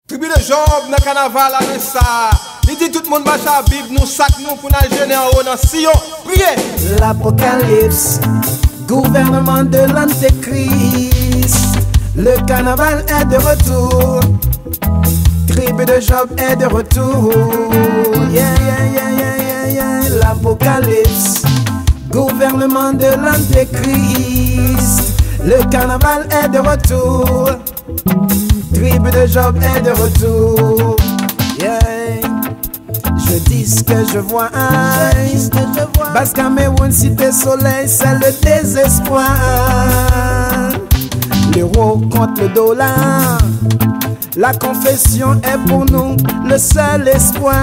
Tribu de Job, dans le carnaval, avec ça. Il dit tout le monde marche à la Bible, nous sac nous pour nous gêner en haut dans Sion. Priez. L'Apocalypse, gouvernement de l'Antéchrist. Le carnaval est de retour. Tribu de Job est de retour. Yeah, yeah, yeah, yeah, yeah, yeah. L'Apocalypse, gouvernement de l'Antéchrist. Le carnaval est de retour. Tribu de Job est de retour. Yeah. Je dis ce que je vois. Basse Cameroun, cité soleil, c'est le désespoir. L'euro contre le dollar. La confession est pour nous le seul espoir.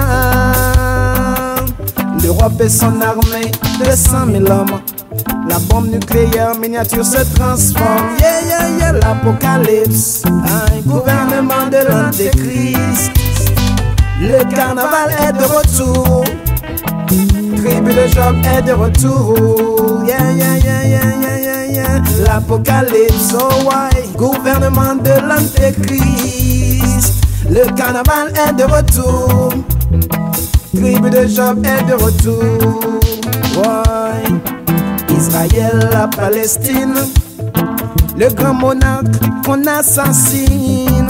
L'Europe et son armée de 100 000 hommes. La bombe nucléaire miniature se transforme. Yeah, yeah, yeah, l'Apocalypse. Un gouvernement de l'Antéchrist. Le carnaval est de retour. Tribu de Job est de retour. Yeah, yeah, yeah, yeah, yeah, yeah, yeah. L'Apocalypse, oh ouais. Gouvernement de l'Antéchrist. Le carnaval est de retour. Tribu de Job est de retour. Ouais. Israël, la Palestine. Le grand monarque qu'on assassine.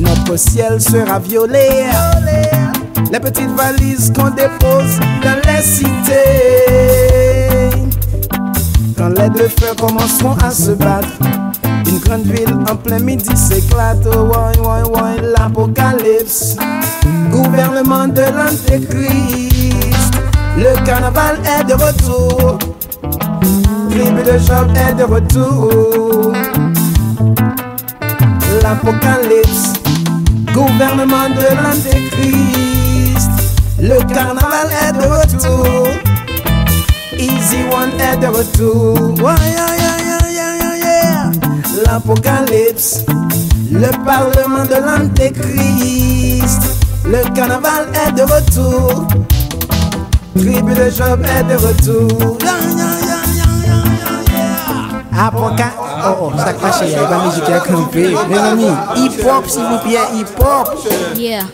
Notre ciel sera violé. Les petites valises qu'on dépose dans les cités. Quand les deux frères commenceront à se battre, une grande ville en plein midi s'éclate. Oh, ouais, ouais, ouais, l'Apocalypse, gouvernement de l'Antéchrist. Le carnaval est de retour. Tribu de Job est de retour. L'Apocalypse, gouvernement de l'Antéchrist. Le carnaval est de retour. Easy One est de retour. Ouais, yeah, yeah, yeah, yeah, yeah, yeah. L'Apocalypse, le parlement de l'Antéchrist. Le carnaval est de retour. Tribu de Job est de retour. Yeah, yeah, yeah, yeah, yeah, yeah. Oh, ça cache, il y a la musique à camper. Mes amis, hip-hop, s'il vous plaît, hip-hop. Yeah,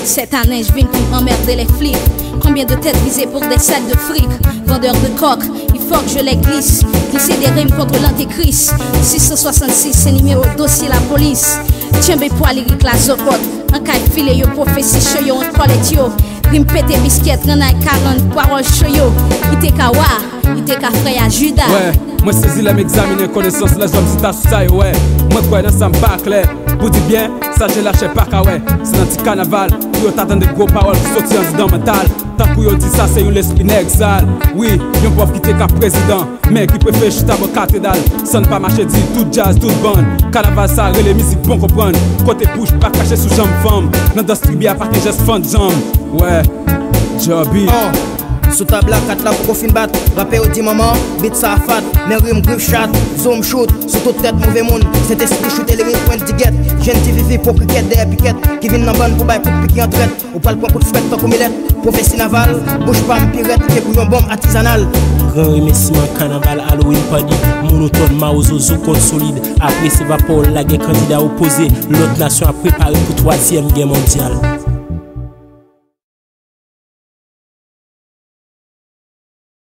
cette année, je viens pour emmerder les flics. Combien de têtes visées pour des sacs de fric? Vendeurs de coq, il faut que je les glisse. Glisser des rimes contre l'Antéchrist. 666, c'est numéro dossier la police. Tiens, bé pour lyrique la zocote. Un caille filé, yo, prophétie, show yo, un collet yo. Rime pété biscuit, nan ay 40 paroles show yo. Ite kawa, ite ka frère Judas. Ouais, moi saisi la m'examiner connaissance la zone c'est ta ça ouais. Moi quoi dans ça m'bâcle. Vous dites bien, ça j'ai lâché pas ouais. C'est un petit carnaval, yo t'attends des gros paroles qui sortent en dedans mental. Tant que yo dit ça c'est un l'esprit exal. Oui, yon pauvre qui t'es qu'à président, mais qui préfère chuter à cathédrale. Ça ne pas marcher dit tout jazz, tout bande. Carnaval ça les musiques bon comprendre. Côté bouche pas caché sous jambe femme. Dans distribuer à partir juste fond jambe. Ouais, Joby. Sous table à 4 là pour fin bat. Rappel au 10 moment, beat ça fat. Mais rime grip chat, zoom shoot. Sous toute tête mauvais monde. C'est esprit shoot et les rimes point de guette. Gentil vivi pour cricket des piquettes. Qui viennent dans bonne pour bailler pour piquer en traite. Ou pas le point pour fret tant comme il est. Prophétie navale, bouge pas pirate. Qui couillon bombe artisanale. Grand remerciement carnaval Halloween party. Monotone Maozozo contre solide. Après c'est va Paul la guerre candidat opposé. L'autre nation a préparé pour 3e guerre mondiale.